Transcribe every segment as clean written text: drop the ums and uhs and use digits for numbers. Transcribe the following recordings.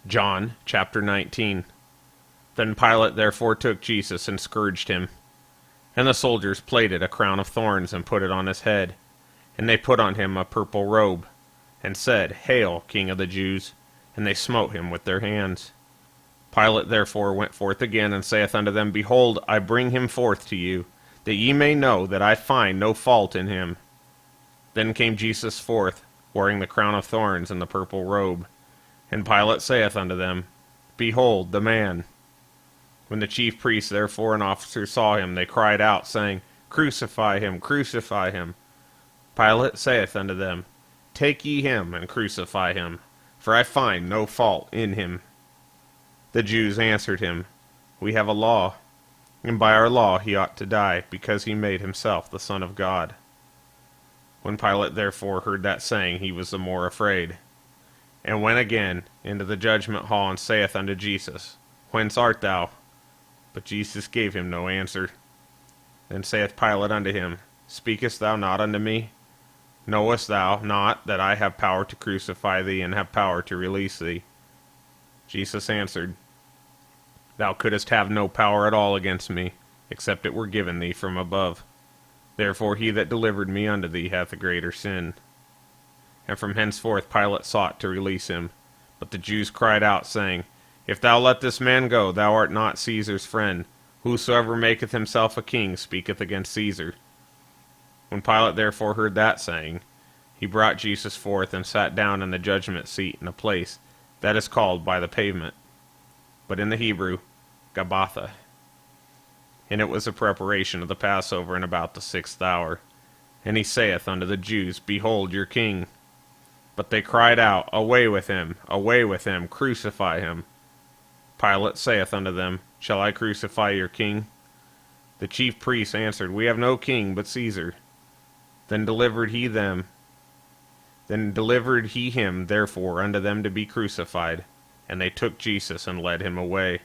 John chapter 19. Then Pilate therefore took Jesus and scourged him. And the soldiers plaited a crown of thorns and put it on his head. And they put on him a purple robe, and said, Hail, King of the Jews! And they smote him with their hands. Pilate therefore went forth again, and saith unto them, Behold, I bring him forth to you, that ye may know that I find no fault in him. Then came Jesus forth, wearing the crown of thorns and the purple robe. And Pilate saith unto them, Behold the man. When the chief priests therefore and officers saw him, they cried out, saying, Crucify him, crucify him. Pilate saith unto them, Take ye him, and crucify him, for I find no fault in him. The Jews answered him, We have a law, and by our law he ought to die, because he made himself the Son of God. When Pilate therefore heard that saying, he was the more afraid, and went again into the judgment hall, and saith unto Jesus, Whence art thou? But Jesus gave him no answer. Then saith Pilate unto him, Speakest thou not unto me? Knowest thou not that I have power to crucify thee, and have power to release thee? Jesus answered, Thou couldst have no power at all against me, except it were given thee from above. Therefore he that delivered me unto thee hath a greater sin. And from henceforth Pilate sought to release him. But the Jews cried out, saying, If thou let this man go, thou art not Caesar's friend. Whosoever maketh himself a king speaketh against Caesar. When Pilate therefore heard that saying, he brought Jesus forth, and sat down in the judgment seat in a place that is called by the pavement, but in the Hebrew, Gabbatha. And it was a preparation of the Passover, and about the 6th hour. And he saith unto the Jews, Behold your king. But they cried out, Away with him, crucify him. Pilate saith unto them, Shall I crucify your king? The chief priests answered, We have no king but Caesar. Then delivered he him therefore unto them to be crucified. And they took Jesus and led him away.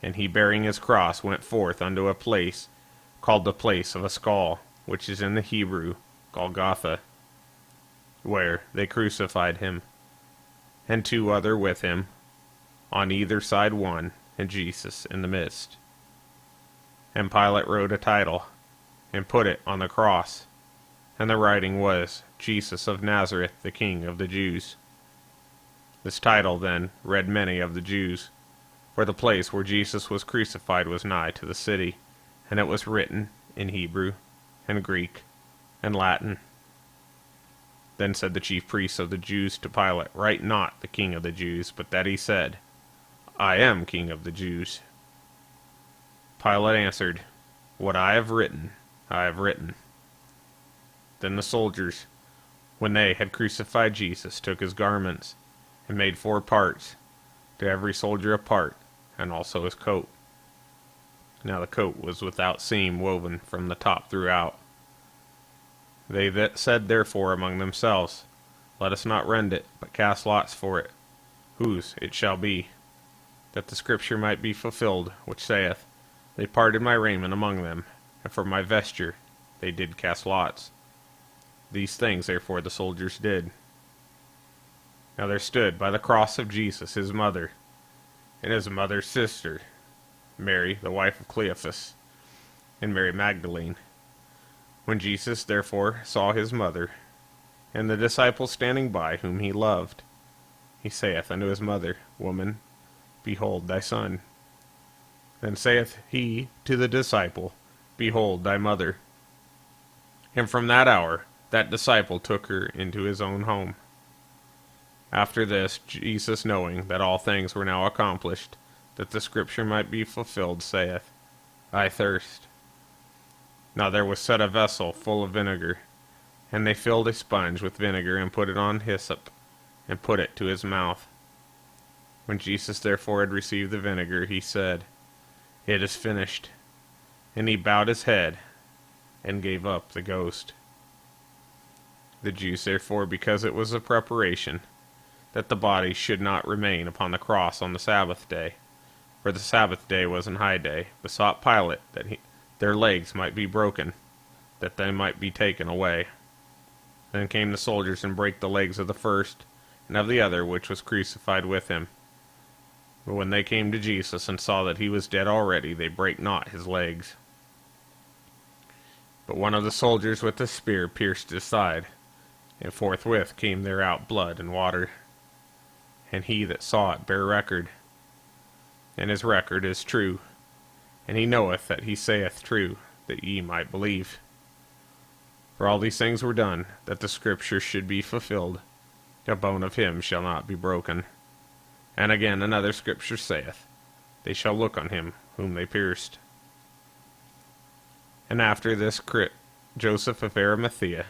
And he, bearing his cross, went forth unto a place called the place of a skull, which is in the Hebrew Golgotha, where they crucified him, and two other with him, on either side one, and Jesus in the midst. And Pilate wrote a title, and put it on the cross, and the writing was, Jesus of Nazareth, the King of the Jews. This title, then, read many of the Jews, for the place where Jesus was crucified was nigh to the city, and it was written in Hebrew, and Greek, and Latin. Then said the chief priests of the Jews to Pilate, Write not the King of the Jews, but that he said, I am King of the Jews. Pilate answered, What I have written, I have written. Then the soldiers, when they had crucified Jesus, took his garments, and made 4 parts, to every soldier a part, and also his coat. Now the coat was without seam, woven from the top throughout. They that said therefore among themselves, Let us not rend it, but cast lots for it, whose it shall be, that the scripture might be fulfilled, which saith, They parted my raiment among them, and for my vesture they did cast lots. These things therefore the soldiers did. Now there stood by the cross of Jesus his mother, and his mother's sister, Mary, the wife of Cleophas, and Mary Magdalene. When Jesus therefore saw his mother, and the disciple standing by whom he loved, he saith unto his mother, Woman, behold thy son. Then saith he to the disciple, Behold thy mother. And from that hour that disciple took her into his own home. After this, Jesus, knowing that all things were now accomplished, that the scripture might be fulfilled, saith, I thirst. Now there was set a vessel full of vinegar, and they filled a sponge with vinegar, and put it on hyssop, and put it to his mouth. When Jesus therefore had received the vinegar, he said, It is finished. And he bowed his head, and gave up the ghost. The Jews therefore, because it was a preparation, that the body should not remain upon the cross on the Sabbath day, for the Sabbath day was an high day, besought Pilate that their legs might be broken, that they might be taken away. Then came the soldiers and brake the legs of the first, and of the other which was crucified with him. But when they came to Jesus and saw that he was dead already, they brake not his legs. But one of the soldiers with a spear pierced his side, and forthwith came there out blood and water. And he that saw it bare record, and his record is true, and he knoweth that he saith true, that ye might believe. For all these things were done, that the scripture should be fulfilled, a bone of him shall not be broken. And again another scripture saith, they shall look on him whom they pierced. And after this Joseph of Arimathea,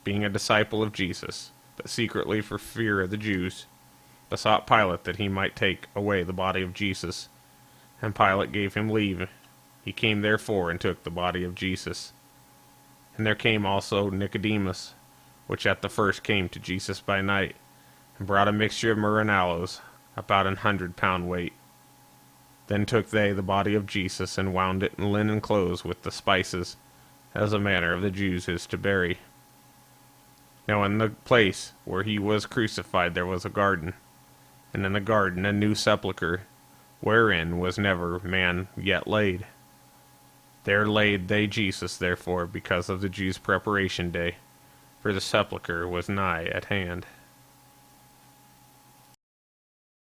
being a disciple of Jesus, but secretly for fear of the Jews, besought Pilate that he might take away the body of Jesus. And Pilate gave him leave. He came therefore and took the body of Jesus. And there came also Nicodemus, which at the first came to Jesus by night, and brought a mixture of myrrh and aloes, about 100 pound weight. Then took they the body of Jesus, and wound it in linen clothes with the spices, as the manner of the Jews is to bury. Now in the place where he was crucified there was a garden, and in the garden a new sepulchre, wherein was never man yet laid. There laid they Jesus therefore, because of the Jews' preparation day, for the sepulchre was nigh at hand.